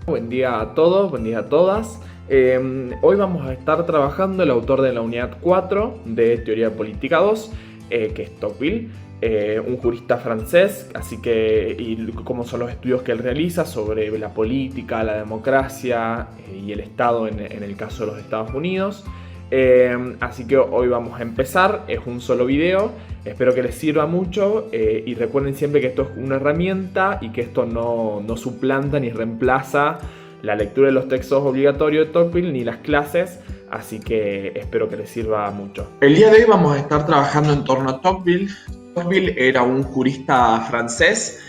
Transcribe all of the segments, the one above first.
Buen día a todos, buen día a todas. Hoy vamos a estar trabajando el autor de la unidad 4 de Teoría Política 2, que es Tocqueville, un jurista francés, así que y cómo son los estudios que él realiza sobre la política, la democracia y el Estado en el caso de los Estados Unidos. Así que hoy vamos a empezar, es un solo video, espero que les sirva mucho y recuerden siempre que esto es una herramienta y que esto no suplanta ni reemplaza la lectura de los textos obligatorios de Tocqueville ni las clases, así que espero que les sirva mucho. El día de hoy vamos a estar trabajando en torno a Tocqueville. Tocqueville era un jurista francés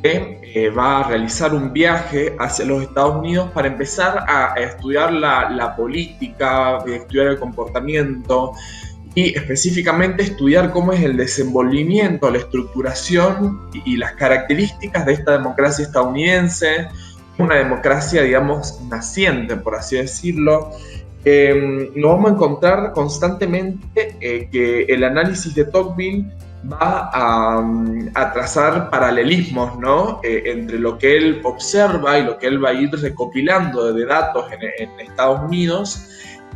que va a realizar un viaje hacia los Estados Unidos para empezar a estudiar la política, estudiar el comportamiento y específicamente estudiar cómo es el desenvolvimiento, la estructuración y las características de esta democracia estadounidense, una democracia, digamos, naciente, por así decirlo. Nos vamos a encontrar constantemente que el análisis de Tocqueville va a trazar paralelismos, ¿no? Entre lo que él observa y lo que él va a ir recopilando de datos en Estados Unidos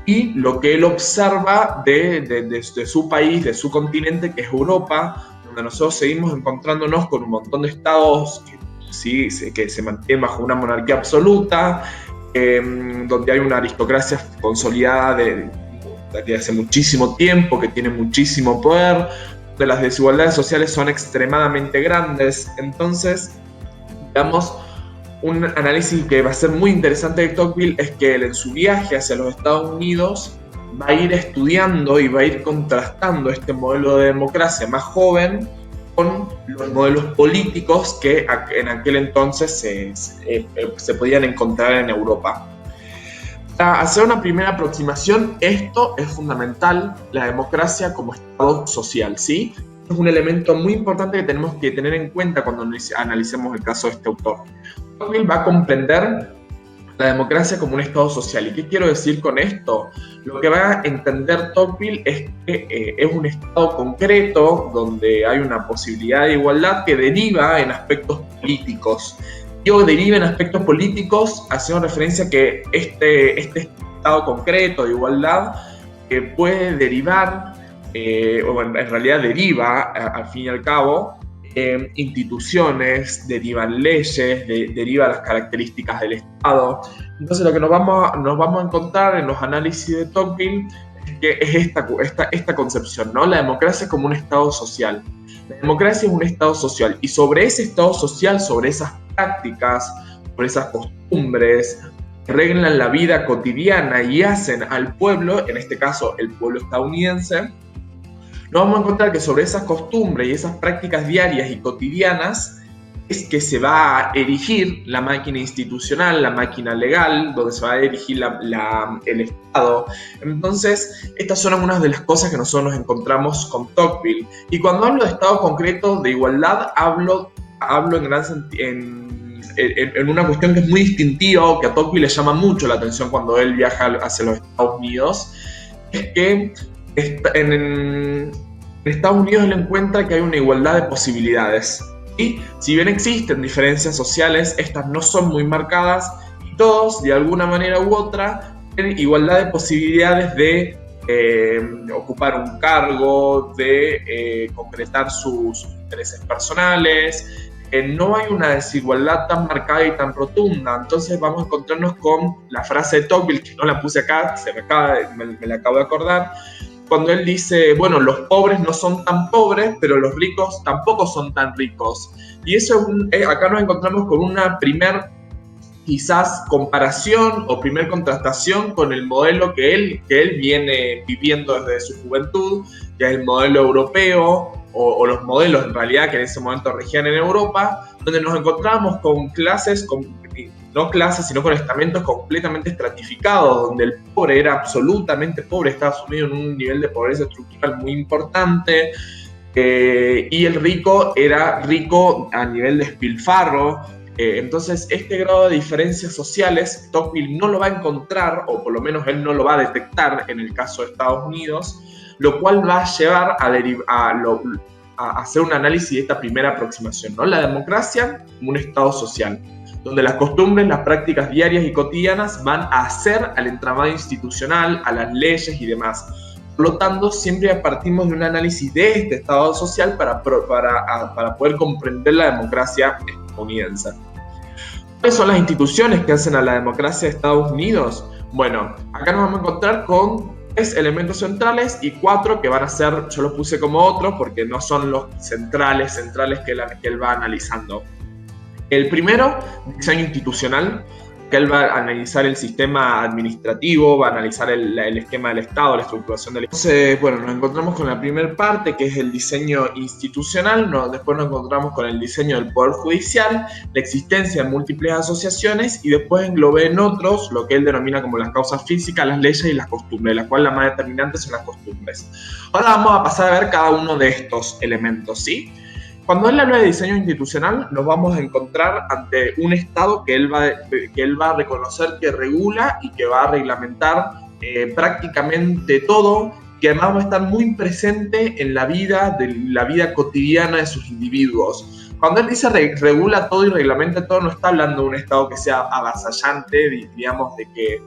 y lo que él observa de su país, de su continente, que es Europa, donde nosotros seguimos encontrándonos con un montón de estados que se mantienen bajo una monarquía absoluta, donde hay una aristocracia consolidada desde hace muchísimo tiempo, que tiene muchísimo poder, donde las desigualdades sociales son extremadamente grandes. Entonces, digamos, un análisis que va a ser muy interesante de Tocqueville es que él en su viaje hacia los Estados Unidos va a ir estudiando y va a ir contrastando este modelo de democracia más joven con los modelos políticos que en aquel entonces se podían encontrar en Europa. Para hacer una primera aproximación, esto es fundamental, la democracia como estado social, ¿sí? Es un elemento muy importante que tenemos que tener en cuenta cuando analicemos el caso de este autor. Tocqueville va a comprender la democracia como un estado social. ¿Y qué quiero decir con esto? Lo que va a entender Tocqueville es que es un estado concreto donde hay una posibilidad de igualdad que deriva en aspectos políticos. Digo deriva en aspectos políticos haciendo referencia a que este estado concreto de igualdad puede derivar, o en realidad deriva al fin y al cabo, instituciones, derivan leyes, deriva las características del Estado. Entonces lo que nos vamos a encontrar en los análisis de Tocqueville es que es esta concepción, ¿no? La democracia como un Estado social. La democracia es un Estado social y sobre ese Estado social, sobre esas prácticas, sobre esas costumbres, que reglan la vida cotidiana y hacen al pueblo, en este caso el pueblo estadounidense, nos vamos a encontrar que sobre esas costumbres y esas prácticas diarias y cotidianas es que se va a erigir la máquina institucional, la máquina legal, donde se va a erigir el Estado. Entonces, estas son algunas de las cosas que nosotros nos encontramos con Tocqueville. Y cuando hablo de Estado concreto, de igualdad, hablo en una cuestión que es muy distintiva, que a Tocqueville le llama mucho la atención cuando él viaja hacia los Estados Unidos, es que en Estados Unidos él encuentra que hay una igualdad de posibilidades. Y si bien existen diferencias sociales, estas no son muy marcadas y todos, de alguna manera u otra, tienen igualdad de posibilidades de ocupar un cargo, de concretar sus intereses personales. No hay una desigualdad tan marcada y tan rotunda. Entonces vamos a encontrarnos con la frase de Tocqueville, que no la puse acá, me la acabo de acordar, cuando él dice, bueno, los pobres no son tan pobres, pero los ricos tampoco son tan ricos. Y eso acá nos encontramos con una primer, quizás, comparación o primer contrastación con el modelo que él viene viviendo desde su juventud, que es el modelo europeo, o los modelos en realidad que en ese momento regían en Europa, donde nos encontramos con no clases, sino con estamentos completamente estratificados, donde el pobre era absolutamente pobre, estaba sumido en un nivel de pobreza estructural muy importante, y el rico era rico a nivel de despilfarro. Entonces, este grado de diferencias sociales, Tocqueville no lo va a encontrar, o por lo menos él no lo va a detectar en el caso de Estados Unidos, lo cual va a llevar a hacer un análisis de esta primera aproximación, ¿no? La democracia como un Estado social. donde las costumbres, las prácticas diarias y cotidianas van a hacer al entramado institucional, a las leyes y demás. Por lo tanto, siempre partimos de un análisis de este Estado social para poder comprender la democracia estadounidense. ¿Cuáles son las instituciones que hacen a la democracia de Estados Unidos? Bueno, acá nos vamos a encontrar con 3 elementos centrales y 4 que van a ser, yo los puse como otros porque no son los centrales que él va analizando. El primero, diseño institucional, que él va a analizar el sistema administrativo, va a analizar el esquema del Estado, la estructuración del Estado. Entonces, bueno, nos encontramos con la primera parte, que es el diseño institucional, después nos encontramos con el diseño del Poder Judicial, la existencia de múltiples asociaciones, y después englobé en otros lo que él denomina como las causas físicas, las leyes y las costumbres, de las cuales la más determinante son las costumbres. Ahora vamos a pasar a ver cada uno de estos elementos, ¿sí? Cuando él habla de diseño institucional, nos vamos a encontrar ante un Estado que él va a reconocer que regula y que va a reglamentar prácticamente todo, que además va a estar muy presente en la vida cotidiana de sus individuos. Cuando él dice regula todo y reglamenta todo, no está hablando de un Estado que sea avasallante, digamos, de que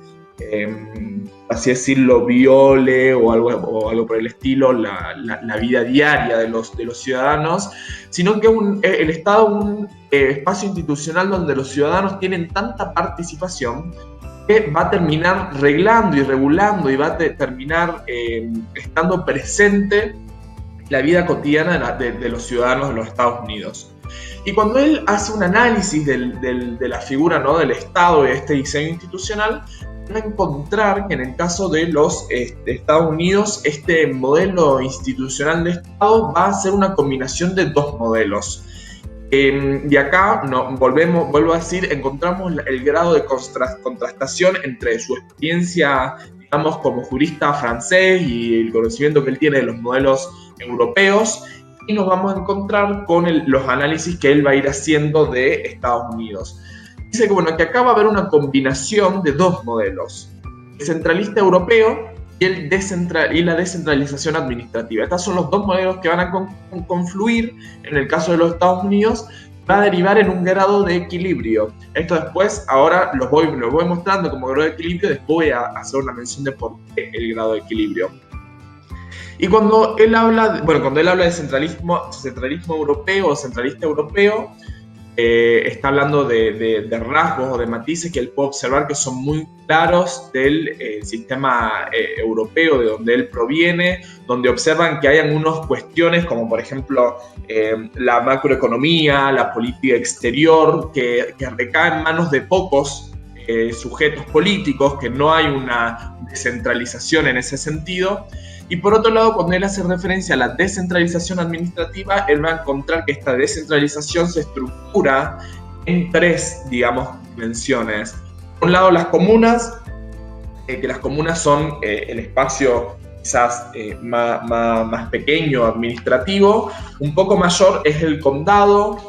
así decirlo, viole o algo por el estilo la vida diaria de los ciudadanos, sino que el Estado es un espacio institucional donde los ciudadanos tienen tanta participación que va a terminar reglando y regulando y va a terminar estando presente la vida cotidiana de los ciudadanos de los Estados Unidos. Y cuando él hace un análisis de la figura, ¿no?, del Estado y de este diseño institucional, va a encontrar que en el caso de los Estados Unidos, este modelo institucional de Estado va a ser una combinación de 2 modelos. Y acá, vuelvo a decir, encontramos el grado de contrastación entre su experiencia, digamos, como jurista francés y el conocimiento que él tiene de los modelos europeos, y nos vamos a encontrar con los análisis que él va a ir haciendo de Estados Unidos. Dice que acá va a haber una combinación de 2 modelos, el centralista europeo y la descentralización administrativa. Estos son los 2 modelos que van a confluir en el caso de los Estados Unidos, va a derivar en un grado de equilibrio. Esto después, ahora los voy mostrando como grado de equilibrio, después voy a hacer una mención de por qué el grado de equilibrio. Y cuando él habla de centralismo europeo o centralista europeo, está hablando de rasgos o de matices que él puede observar que son muy claros del sistema europeo de donde él proviene, donde observan que hay algunas cuestiones como por ejemplo la macroeconomía, la política exterior, que recae en manos de pocos sujetos políticos, que no hay una descentralización en ese sentido. Y por otro lado, cuando él hace referencia a la descentralización administrativa, él va a encontrar que esta descentralización se estructura en 3, digamos, dimensiones. Por un lado, las comunas, que las comunas son el espacio quizás más pequeño, administrativo. Un poco mayor es el condado,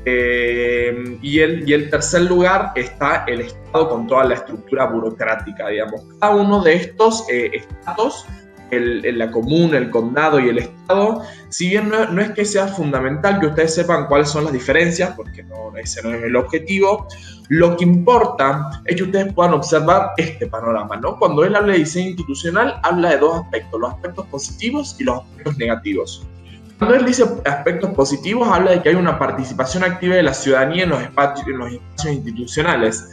y el tercer lugar está el Estado con toda la estructura burocrática, digamos. Cada uno de estos estados, la comuna, el condado y el Estado, si bien no es que sea fundamental que ustedes sepan cuáles son las diferencias, porque ese no es el objetivo, lo que importa es que ustedes puedan observar este panorama, ¿no? Cuando él habla de diseño institucional, habla de 2 aspectos, los aspectos positivos y los aspectos negativos. Cuando él dice aspectos positivos, habla de que hay una participación activa de la ciudadanía en los espacios institucionales.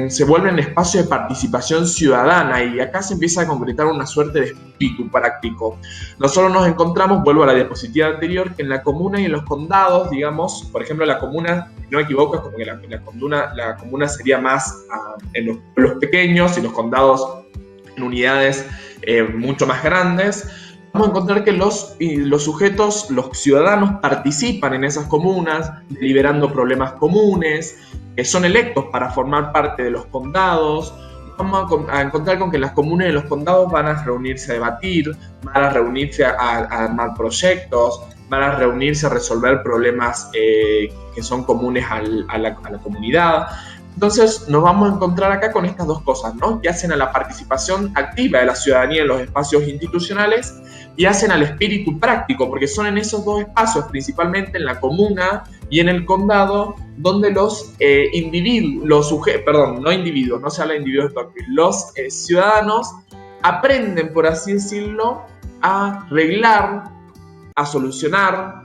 Se vuelven espacios de participación ciudadana, y acá se empieza a concretar una suerte de espíritu práctico. Nosotros nos encontramos, vuelvo a la diapositiva anterior, que en la comuna y en los condados, digamos, por ejemplo, la comuna, si no me equivoco, es como que la comuna sería más en los pueblos pequeños y los condados en unidades mucho más grandes. Vamos a encontrar que los sujetos, los ciudadanos, participan en esas comunas, deliberando problemas comunes, que son electos para formar parte de los condados. Vamos a encontrar con que las comunas y los condados van a reunirse a debatir, van a reunirse a armar proyectos, van a reunirse a resolver problemas que son comunes a la comunidad. Entonces nos vamos a encontrar acá con estas 2 cosas, ¿no?, que hacen a la participación activa de la ciudadanía en los espacios institucionales y hacen al espíritu práctico, porque son en esos 2 espacios, principalmente en la comuna y en el condado donde los individuos, no individuos, no se habla de individuos de Tocqueville, los ciudadanos aprenden, por así decirlo, a arreglar, a solucionar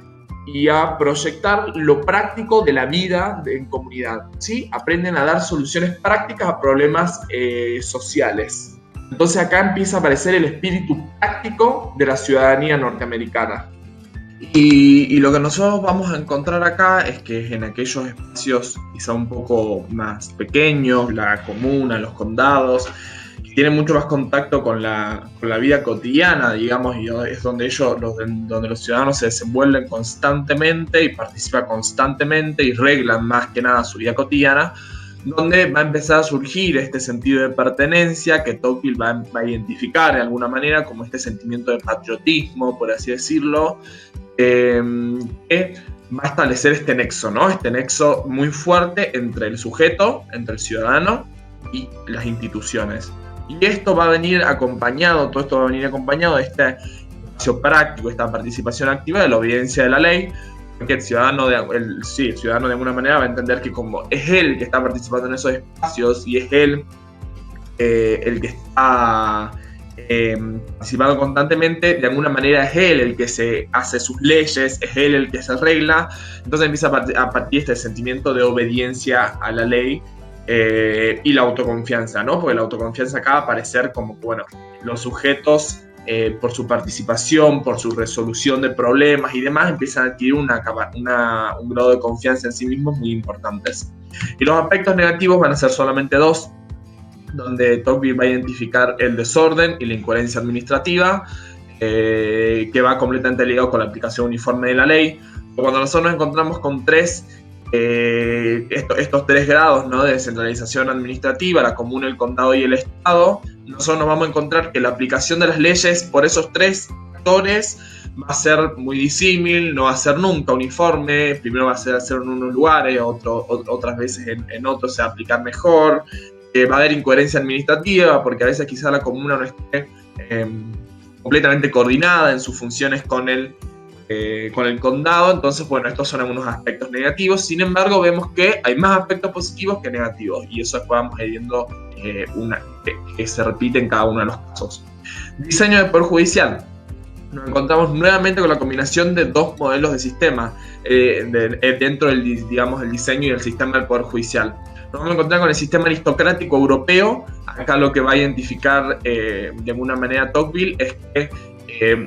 y a proyectar lo práctico de la vida en comunidad, ¿sí? Aprenden a dar soluciones prácticas a problemas sociales. Entonces acá empieza a aparecer el espíritu práctico de la ciudadanía norteamericana. Y lo que nosotros vamos a encontrar acá es que en aquellos espacios quizá un poco más pequeños, la comuna, los condados, que tienen mucho más contacto con la vida cotidiana, digamos, y es donde donde los ciudadanos se desenvuelven constantemente y participan constantemente y reglan más que nada su vida cotidiana, donde va a empezar a surgir este sentido de pertenencia que Tocqueville va a identificar de alguna manera como este sentimiento de patriotismo, por así decirlo, que va a establecer este nexo, ¿no? Este nexo muy fuerte entre el sujeto, entre el ciudadano y las instituciones. Y esto va a venir acompañado, todo esto va a venir acompañado de este espacio práctico, esta participación activa de la obediencia de la ley, porque el ciudadano el ciudadano de alguna manera va a entender que como es él que está participando en esos espacios y es él el que está participando constantemente, de alguna manera es él el que se hace sus leyes, es él el que se arregla, entonces empieza a partir este sentimiento de obediencia a la ley y la autoconfianza, ¿no? Porque la autoconfianza acá va a aparecer como, bueno, los sujetos por su participación, por su resolución de problemas y demás, empiezan a adquirir un grado de confianza en sí mismos muy importantes. Y los aspectos negativos van a ser solamente dos, donde Tocqueville va a identificar el desorden y la incoherencia administrativa, que va completamente ligado con la aplicación uniforme de la ley. Cuando nosotros nos encontramos con estos tres grados, ¿no?, de descentralización administrativa, la comuna, el condado y el estado, nosotros nos vamos a encontrar que la aplicación de las leyes por esos tres actores va a ser muy disímil, no va a ser nunca uniforme. Primero va a ser hacer en unos lugares, otras veces en otros se va a aplicar mejor. Va a haber incoherencia administrativa porque a veces quizá la comuna no esté completamente coordinada en sus funciones con el condado. Entonces, bueno, estos son algunos aspectos negativos. Sin embargo, vemos que hay más aspectos positivos que negativos, y eso después vamos a ir viendo que se repite en cada uno de los casos. Diseño del Poder Judicial. Nos encontramos nuevamente con la combinación de dos modelos de sistema dentro del diseño y el sistema del Poder Judicial. Nos vamos a encontrar con el sistema aristocrático europeo. Acá lo que va a identificar de alguna manera Tocqueville es que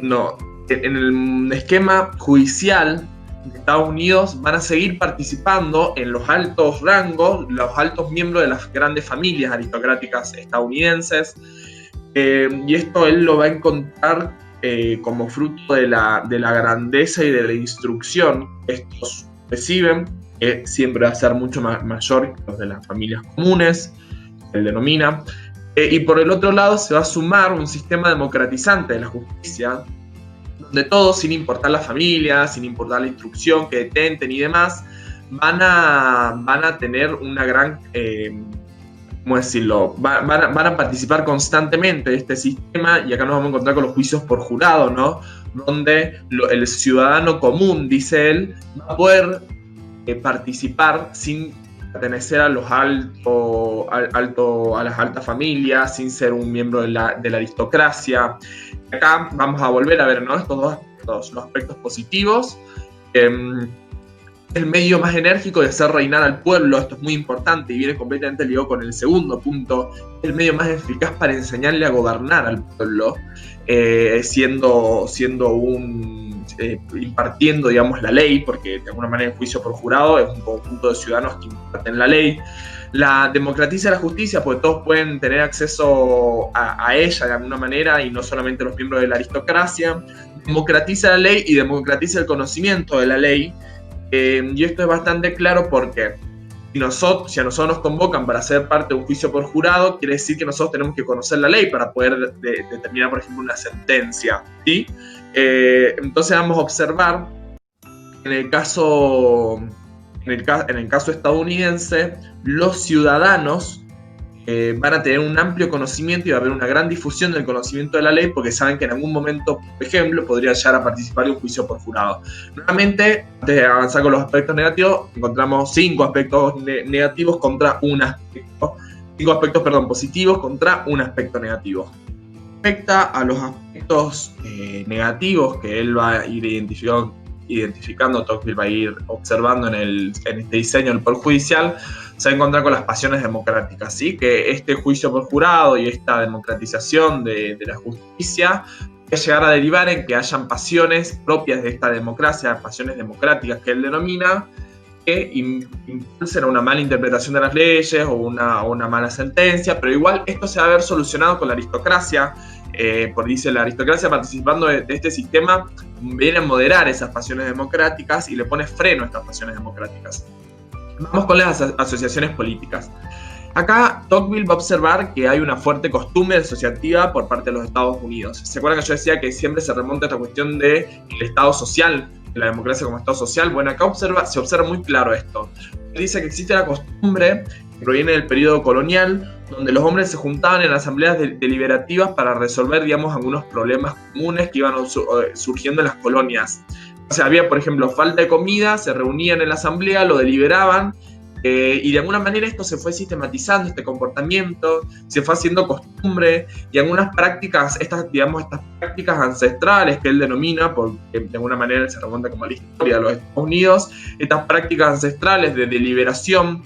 en el esquema judicial de Estados Unidos van a seguir participando en los altos rangos, los altos miembros de las grandes familias aristocráticas estadounidenses, y esto él lo va a encontrar como fruto de la grandeza y de la instrucción que estos reciben, que siempre va a ser mucho mayor que los de las familias comunes, él denomina, y por el otro lado se va a sumar un sistema democratizante de la justicia, donde todos, sin importar la familia, sin importar la instrucción que detenten y demás, van a tener una gran, ¿cómo decirlo? Van a participar constantemente de este sistema, y acá nos vamos a encontrar con los juicios por jurado, ¿no? Donde el ciudadano común, dice él, va a poder participar sin pertenecer a los a las altas familias, sin ser un miembro de la aristocracia. Acá vamos a volver a ver, ¿no?, estos dos aspectos, los aspectos positivos. El medio más enérgico de hacer reinar al pueblo, esto es muy importante y viene completamente ligado con el segundo punto, el medio más eficaz para enseñarle a gobernar al pueblo, impartiendo, digamos, la ley, porque de alguna manera el juicio por jurado es un conjunto de ciudadanos que imparten la ley. La democratiza la justicia, porque todos pueden tener acceso a ella de alguna manera, y no solamente los miembros de la aristocracia. Democratiza la ley y democratiza el conocimiento de la ley. Y esto es bastante claro porque si a nosotros nos convocan para ser parte de un juicio por jurado, quiere decir que nosotros tenemos que conocer la ley para poder determinar, por ejemplo, una sentencia, ¿sí? Entonces vamos a observar en el caso estadounidense, los ciudadanos van a tener un amplio conocimiento y va a haber una gran difusión del conocimiento de la ley porque saben que en algún momento, por ejemplo, podrían llegar a participar de un juicio por jurado. Nuevamente, antes de avanzar con los aspectos negativos, encontramos 5 aspectos negativos contra un aspecto, 5 aspectos, positivos contra un aspecto negativo. Respecto a los aspectos negativos que él va a ir identificando, Tocqueville va a ir observando en este diseño del Poder Judicial, se va a encontrar con las pasiones democráticas, ¿sí? Que este juicio por jurado y esta democratización de la justicia puede llegar a derivar en que hayan pasiones propias de esta democracia, pasiones democráticas que él denomina, que impulsen a una mala interpretación de las leyes o una mala sentencia, pero igual esto se va a ver solucionado con la aristocracia. Dice la aristocracia participando de este sistema viene a moderar esas pasiones democráticas y le pone freno a estas pasiones democráticas. Vamos con las asociaciones políticas. Acá Tocqueville va a observar que hay una fuerte costumbre asociativa por parte de los Estados Unidos. ¿Se acuerdan que yo decía que siempre se remonta a esta cuestión del Estado social, de la democracia como Estado social? Bueno, acá se observa muy claro esto. Dice que existe la costumbre que proviene del periodo colonial, donde los hombres se juntaban en asambleas deliberativas para resolver, algunos problemas comunes que iban surgiendo en las colonias. O sea, había, por ejemplo, falta de comida, se reunían en la asamblea, lo deliberaban, y de alguna manera esto se fue sistematizando, este comportamiento, se fue haciendo costumbre, y algunas prácticas, estas prácticas ancestrales que él denomina, porque de alguna manera se remonta como a la historia de los Estados Unidos, estas prácticas ancestrales de deliberación,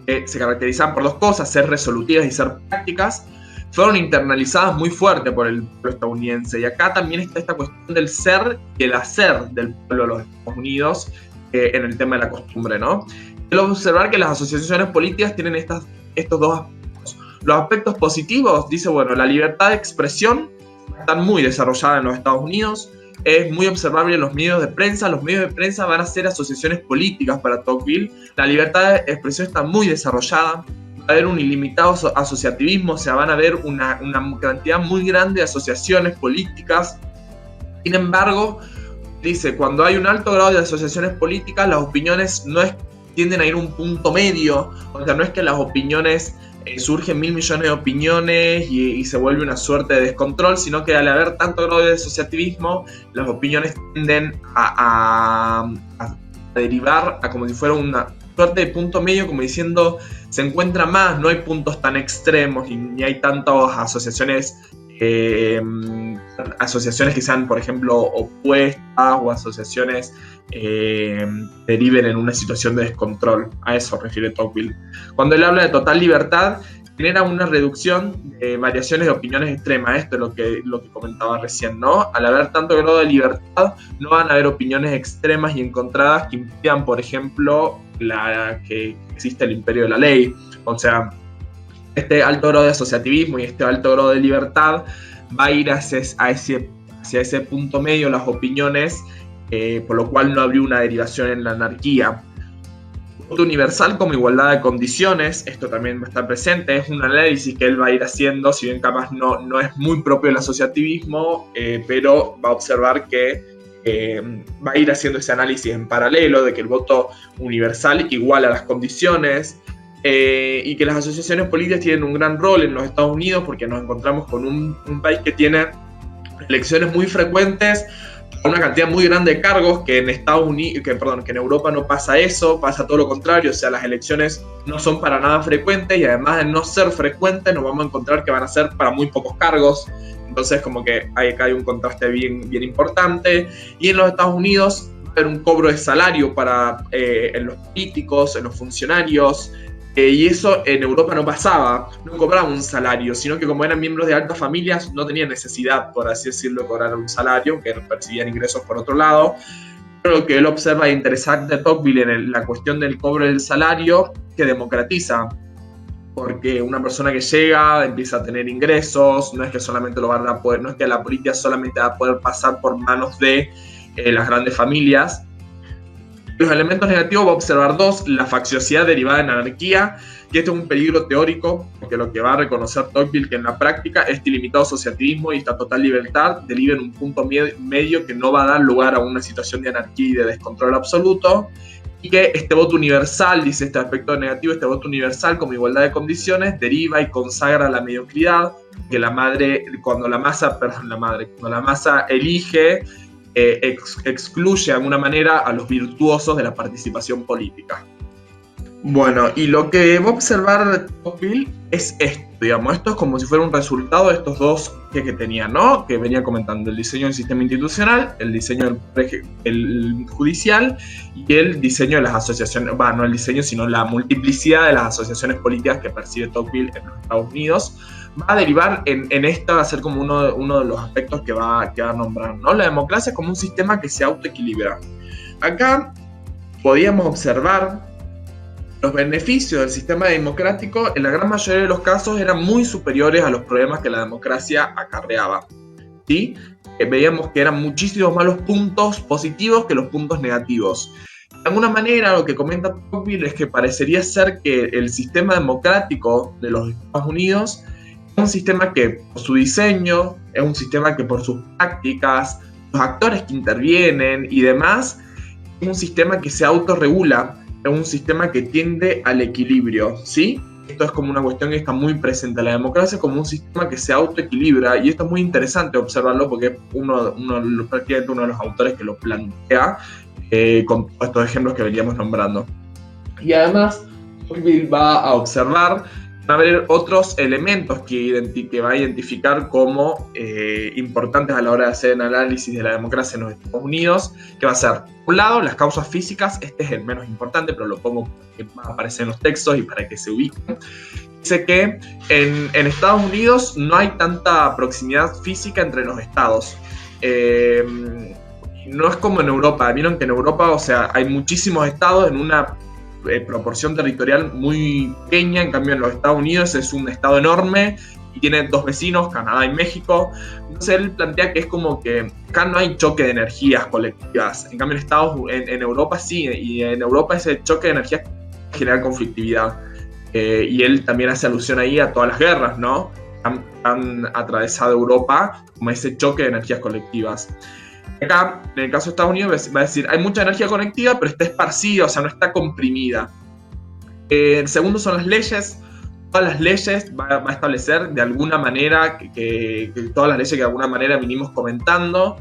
se caracterizaban por 2 cosas, ser resolutivas y ser prácticas, fueron internalizadas muy fuerte por el pueblo estadounidense. Y acá también está esta cuestión del ser y el hacer del pueblo de los Estados Unidos en el tema de la costumbre, ¿no? Él va a observar que las asociaciones políticas tienen estos 2 aspectos. Los aspectos positivos, dice, la libertad de expresión está muy desarrollada en los Estados Unidos, es muy observable en los medios de prensa. Los medios de prensa van a ser asociaciones políticas para Tocqueville. La libertad de expresión está muy desarrollada. Va a haber un ilimitado asociativismo, o sea, van a haber una cantidad muy grande de asociaciones políticas. Sin embargo, dice, cuando hay un alto grado de asociaciones políticas, las opiniones tienden a ir a un punto medio. O sea, no es que las opiniones surgen 1000 millones de opiniones y se vuelve una suerte de descontrol, sino que al haber tanto grado de asociativismo, las opiniones tienden a derivar a como si fuera una suerte de punto medio, como diciendo, se encuentra más, no hay puntos tan extremos ni hay tantas asociaciones que sean, por ejemplo, opuestas o asociaciones deriven en una situación de descontrol. A eso refiere Tocqueville. Cuando él habla de total libertad, genera una reducción de variaciones de opiniones extremas. Esto es lo que comentaba recién, ¿no? Al haber tanto grado de libertad, no van a haber opiniones extremas y encontradas que impidan, por ejemplo, que existe el imperio de la ley. O sea, este alto grado de asociativismo y este alto grado de libertad va a ir hacia ese punto medio las opiniones, por lo cual no habría una derivación en la anarquía. Punto universal como igualdad de condiciones, esto también va a estar presente, es un análisis que él va a ir haciendo, si bien capaz no es muy propio del asociativismo, pero va a observar que va a ir haciendo ese análisis en paralelo de que el voto universal iguala las condiciones, y que las asociaciones políticas tienen un gran rol en los Estados Unidos porque nos encontramos con un país que tiene elecciones muy frecuentes, una cantidad muy grande de cargos, que en Estados Unidos, que en Europa no pasa eso, pasa todo lo contrario. O sea, las elecciones no son para nada frecuentes y además de no ser frecuentes nos vamos a encontrar que van a ser para muy pocos cargos. Entonces como que acá hay un contraste bien importante. Y en los Estados Unidos va a haber un cobro de salario en los políticos, en los funcionarios, y eso en Europa no pasaba, no cobraban un salario, sino que como eran miembros de altas familias no tenían necesidad, por así decirlo, de cobrar un salario, que percibían ingresos por otro lado. Pero lo que él observa interesante de Tocqueville en la cuestión del cobro del salario, que democratiza, porque una persona que llega empieza a tener ingresos, no es que solamente lo van a poder, no es que la política solamente va a poder pasar por manos de las grandes familias. Los elementos negativos va a observar 2, la facciosidad derivada en anarquía, y este es un peligro teórico, porque lo que va a reconocer Tocqueville que en la práctica este ilimitado asociativismo y esta total libertad deriva en un punto medio que no va a dar lugar a una situación de anarquía y de descontrol absoluto. y que este voto universal, dice este aspecto negativo, este voto universal como igualdad de condiciones deriva y consagra la mediocridad, que cuando la masa elige, excluye de alguna manera a los virtuosos de la participación política. Bueno, y lo que va a observar Tocqueville es esto, digamos, esto es como si fuera un resultado de estos dos que tenía, ¿no? Que venía comentando, el diseño del sistema institucional, el diseño del judicial y el diseño de las asociaciones, no el diseño, sino la multiplicidad de las asociaciones políticas que percibe Tocqueville en los Estados Unidos. Va a derivar en esta, va a ser como uno de los aspectos que va a nombrar, ¿no? La democracia como un sistema que se autoequilibra. Acá podíamos observar los beneficios del sistema democrático en la gran mayoría de los casos eran muy superiores a los problemas que la democracia acarreaba, ¿sí? Veíamos que eran muchísimos más los puntos positivos que los puntos negativos. De alguna manera, lo que comenta Tocqueville es que parecería ser que el sistema democrático de los Estados Unidos es un sistema que por su diseño, es un sistema que por sus prácticas, los actores que intervienen y demás, es un sistema que se autorregula, es un sistema que tiende al equilibrio, ¿sí? Esto es como una cuestión que está muy presente en la democracia, como un sistema que se autoequilibra, y esto es muy interesante observarlo porque es prácticamente uno de los autores que lo plantea con todos estos ejemplos que veníamos nombrando. Y además, Tocqueville va a observar, va a haber otros elementos que va a identificar como importantes a la hora de hacer un análisis de la democracia en los Estados Unidos, que va a ser, por un lado, las causas físicas. Este es el menos importante, pero lo pongo que va a aparecer en los textos y para que se ubiquen. Dice que en Estados Unidos no hay tanta proximidad física entre los estados. No es como en Europa. Vieron que en Europa, o sea, hay muchísimos estados en una proporción territorial muy pequeña. En cambio en los Estados Unidos es un estado enorme y tiene dos vecinos, Canadá y México. Entonces él plantea que es como que acá no hay choque de energías colectivas, en cambio en Europa sí, y en Europa ese choque de energías genera conflictividad, y él también hace alusión ahí a todas las guerras, ¿no? Han atravesado Europa como ese choque de energías colectivas. Acá, en el caso de Estados Unidos, va a decir, hay mucha energía colectiva, pero está esparcida, o sea, no está comprimida. El segundo son las leyes. Todas las leyes va a establecer de alguna manera, que todas las leyes que de alguna manera vinimos comentando,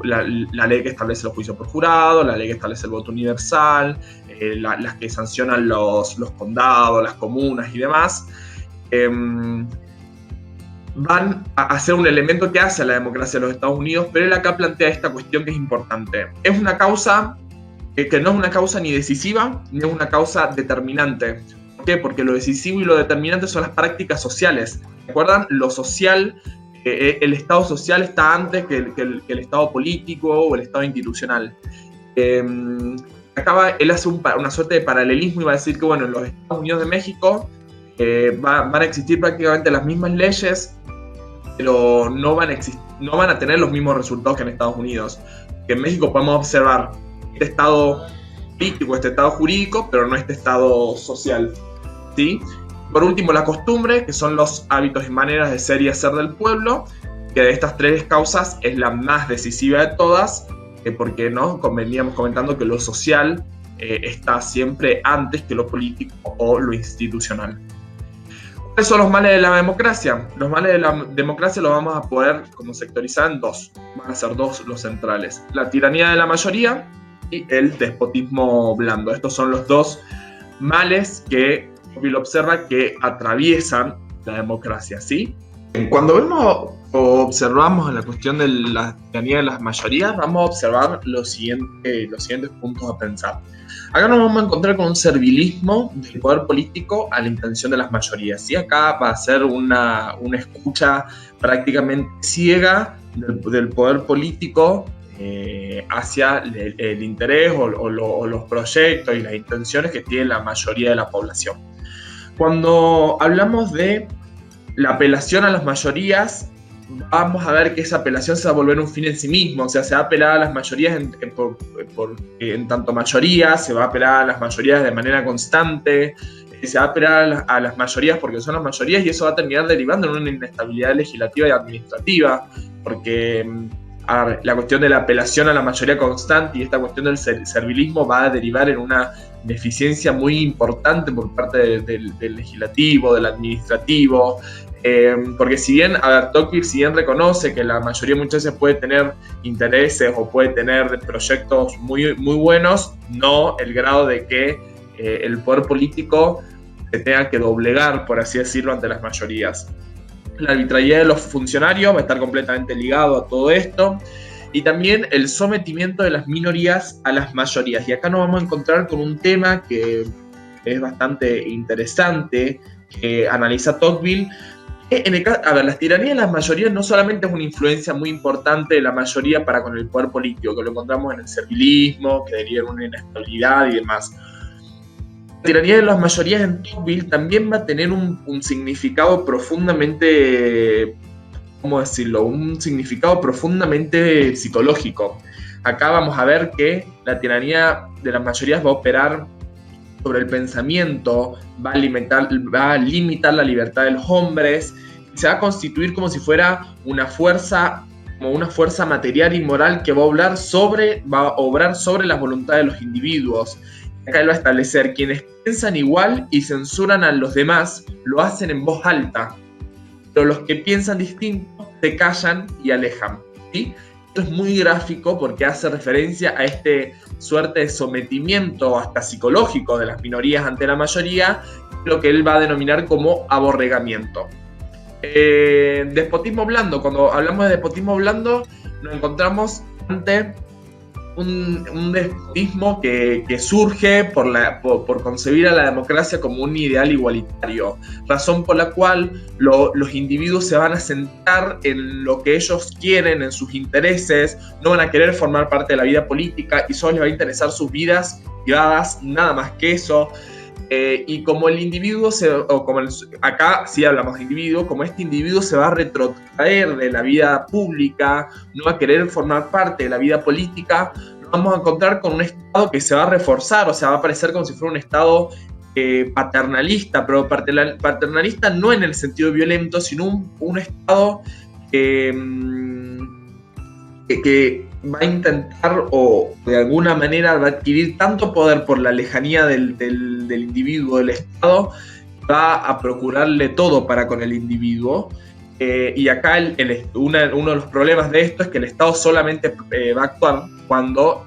la ley que establece los juicios por jurado, la ley que establece el voto universal, las que sancionan los condados, las comunas y demás, van a ser un elemento que hace a la democracia de los Estados Unidos, pero él acá plantea esta cuestión que es importante. Es una causa que no es una causa ni decisiva, ni es una causa determinante. ¿Por qué? Porque lo decisivo y lo determinante son las prácticas sociales. ¿Recuerdan? Lo social, el Estado social está antes que el Estado político o el Estado institucional. Él hace una suerte de paralelismo y va a decir que, bueno, en los Estados Unidos de México van a existir prácticamente las mismas leyes, pero no van a tener los mismos resultados que en Estados Unidos. Que en México podemos observar este Estado político, este Estado jurídico, pero no este Estado social, ¿sí? Por último, la costumbre, que son los hábitos y maneras de ser y hacer del pueblo, que de estas tres causas es la más decisiva de todas, porque ¿no? Veníamos comentando que lo social está siempre antes que lo político o lo institucional. ¿Cuáles son los males de la democracia? Los males de la democracia los vamos a poder como sectorizar en dos. Van a ser dos los centrales. La tiranía de la mayoría y el despotismo blando. Estos son los dos males que Tocqueville observa que atraviesan la democracia, ¿sí? Cuando vemos o observamos en la cuestión de la tiranía de las mayorías, vamos a observar los siguientes puntos a pensar. Acá nos vamos a encontrar con un servilismo del poder político a la intención de las mayorías, ¿sí? Acá va a ser una escucha prácticamente ciega del poder político hacia el interés o los proyectos y las intenciones que tiene la mayoría de la población. Cuando hablamos de la apelación a las mayorías, vamos a ver que esa apelación se va a volver un fin en sí mismo, o sea, se va a apelar a las mayorías en tanto mayoría, se va a apelar a las mayorías de manera constante, se va a apelar a las mayorías porque son las mayorías, y eso va a terminar derivando en una inestabilidad legislativa y administrativa, porque la cuestión de la apelación a la mayoría constante y esta cuestión del servilismo va a derivar en una deficiencia muy importante por parte del legislativo, del administrativo, porque si bien, Tocqueville si bien reconoce que la mayoría muchas veces puede tener intereses o puede tener proyectos muy, muy buenos, no el grado de que el poder político se tenga que doblegar, por así decirlo, ante las mayorías. La arbitrariedad de los funcionarios va a estar completamente ligado a todo esto, y también el sometimiento de las minorías a las mayorías. Y acá nos vamos a encontrar con un tema que es bastante interesante, que analiza Tocqueville. Las tiranías de las mayorías no solamente es una influencia muy importante de la mayoría para con el poder político, que lo encontramos en el servilismo, que deriva en una inestabilidad y demás. La tiranía de las mayorías en Tocqueville también va a tener un significado profundamente, ¿cómo decirlo? Un significado profundamente psicológico. Acá vamos a ver que la tiranía de las mayorías va a operar sobre el pensamiento, va a limitar la libertad de los hombres, y se va a constituir como si fuera una fuerza material y moral que va a obrar sobre la voluntad de los individuos. Acá él va a establecer: quienes piensan igual y censuran a los demás lo hacen en voz alta, pero los que piensan distinto se callan y alejan, ¿sí? Esto es muy gráfico porque hace referencia a este suerte de sometimiento hasta psicológico de las minorías ante la mayoría, lo que él va a denominar como aborregamiento. Despotismo blando. Cuando hablamos de despotismo blando, nos encontramos ante un despotismo que surge por concebir a la democracia como un ideal igualitario, razón por la cual los individuos se van a centrar en lo que ellos quieren, en sus intereses, no van a querer formar parte de la vida política y solo les va a interesar sus vidas privadas, nada más que eso. Y como el individuo, acá sí hablamos de individuo, como este individuo se va a retrotraer de la vida pública, no va a querer formar parte de la vida política, nos vamos a encontrar con un Estado que se va a reforzar, o sea, va a parecer como si fuera un Estado paternalista, pero paternalista no en el sentido violento, sino un Estado que va a intentar o de alguna manera va a adquirir tanto poder por la lejanía del individuo, del Estado, va a procurarle todo para con el individuo. Y acá uno de los problemas de esto es que el Estado solamente va a actuar cuando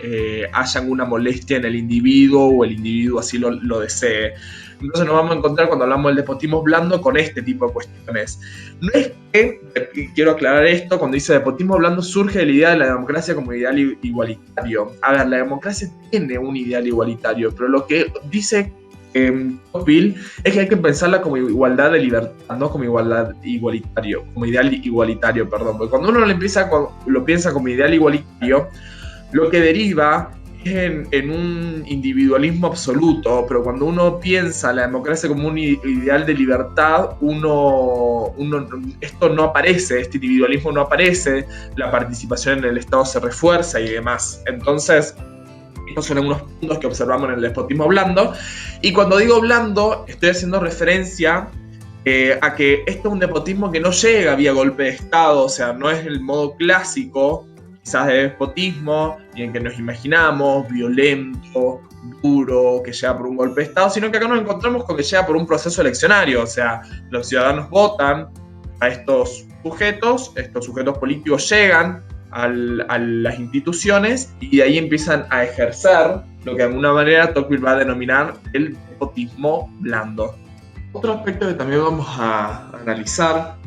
haya alguna molestia en el individuo o el individuo así lo desee. Entonces nos vamos a encontrar, cuando hablamos del despotismo blando, con este tipo de cuestiones. No es que, quiero aclarar esto, cuando dice despotismo blando surge de la idea de la democracia como ideal igualitario. A ver, la democracia tiene un ideal igualitario, pero lo que dice Tocqueville es que hay que pensarla como igualdad de libertad, no como ideal igualitario, perdón. Porque cuando uno lo piensa como ideal igualitario, lo que deriva en un individualismo absoluto, pero cuando uno piensa la democracia como un ideal de libertad, esto no aparece, este individualismo no aparece, la participación en el Estado se refuerza y demás. Entonces, estos son algunos puntos que observamos en el despotismo blando, y cuando digo blando, estoy haciendo referencia a que esto es un despotismo que no llega vía golpe de Estado, o sea, no es el modo clásico quizás de despotismo, y en que nos imaginamos violento, duro, que llega por un golpe de Estado, sino que acá nos encontramos con que llega por un proceso eleccionario, o sea, los ciudadanos votan a estos sujetos políticos llegan a las instituciones y de ahí empiezan a ejercer lo que de alguna manera Tocqueville va a denominar el despotismo blando. Otro aspecto que también vamos a analizar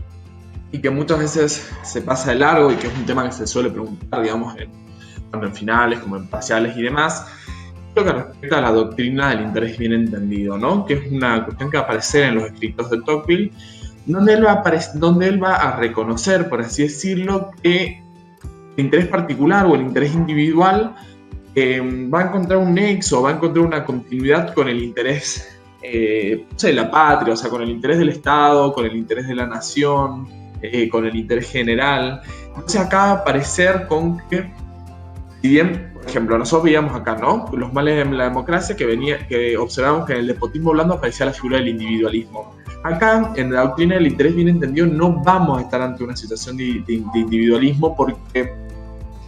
y que muchas veces se pasa de largo y que es un tema que se suele preguntar, digamos, tanto en finales como en parciales y demás, lo que respecta a la doctrina del interés bien entendido, ¿no? Que es una cuestión que va a aparecer en los escritos de Tocqueville, donde él va a reconocer, por así decirlo, que el interés particular o el interés individual va a encontrar un nexo, va a encontrar una continuidad con el interés de la patria, o sea, con el interés del Estado, con el interés de la nación, con el interés general. Entonces acá va a aparecer con que, si bien, por ejemplo, nosotros veíamos acá, ¿no?, los males de la democracia, que observamos que en el despotismo blando aparecía la figura del individualismo. Acá, en la doctrina del interés bien entendido, no vamos a estar ante una situación de individualismo, porque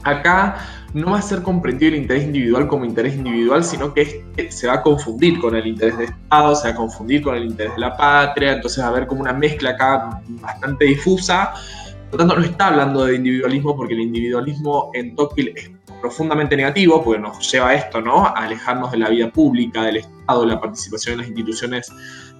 Acá no va a ser comprendido el interés individual como interés individual, sino que se va a confundir con el interés de Estado, se va a confundir con el interés de la patria, entonces va a haber como una mezcla acá bastante difusa. Por lo tanto, no está hablando de individualismo, porque el individualismo en Tocqueville es profundamente negativo, porque nos lleva a esto, ¿no? A alejarnos de la vida pública, del Estado, de la participación en las instituciones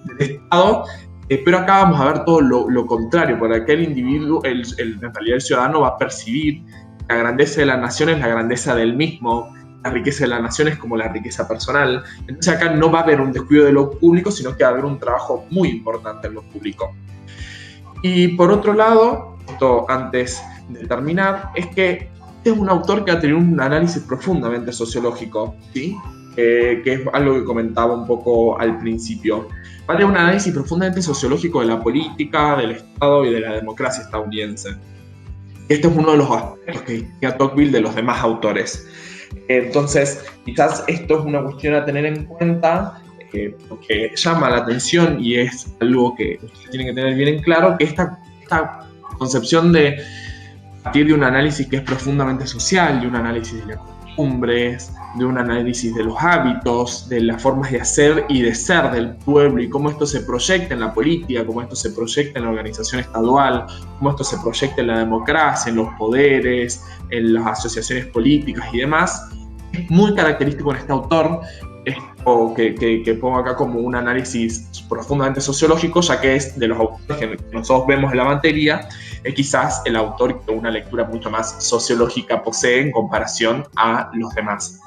del Estado. Pero acá vamos a ver todo lo contrario, porque acá el individuo, en realidad el ciudadano va a percibir la grandeza de la nación es la grandeza del mismo, la riqueza de la nación es como la riqueza personal. Entonces acá no va a haber un descuido de lo público, sino que va a haber un trabajo muy importante en lo público. Y por otro lado, esto antes de terminar, es que este es un autor que ha tenido un análisis profundamente sociológico, ¿sí? Que es algo que comentaba un poco al principio. Va a tener un análisis profundamente sociológico de la política, del Estado y de la democracia estadounidense. Este es uno de los aspectos que distingue a Tocqueville de los demás autores. Entonces, quizás esto es una cuestión a tener en cuenta, porque llama la atención y es algo que ustedes tienen que tener bien en claro, que esta concepción de partir de un análisis que es profundamente social, de un análisis de las costumbres, de un análisis de los hábitos, de las formas de hacer y de ser del pueblo y cómo esto se proyecta en la política, cómo esto se proyecta en la organización estadual, cómo esto se proyecta en la democracia, en los poderes, en las asociaciones políticas y demás. Es muy característico en este autor, que pongo acá como un análisis profundamente sociológico, ya que es de los autores que nosotros vemos en la materia, es quizás el autor que una lectura mucho más sociológica posee en comparación a los demás.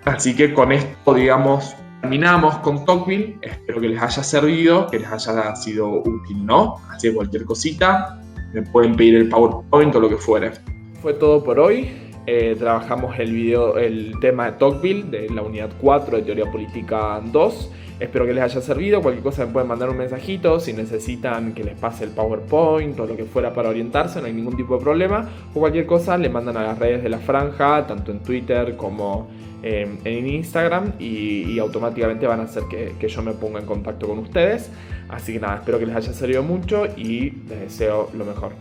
Así que con esto, digamos, terminamos con Tocqueville. Espero que les haya servido, que les haya sido útil, ¿no? Así que cualquier cosita, me pueden pedir el PowerPoint o lo que fuere. Fue todo por hoy. Trabajamos el tema de Tocqueville de la unidad 4 de Teoría Política 2. Espero que les haya servido. Cualquier cosa me pueden mandar un mensajito. Si necesitan que les pase el PowerPoint o lo que fuera para orientarse, no hay ningún tipo de problema. O cualquier cosa le mandan a las redes de La Franja, tanto en Twitter como en Instagram, y automáticamente van a hacer que yo me ponga en contacto con ustedes. Así que nada, espero que les haya servido mucho y les deseo lo mejor.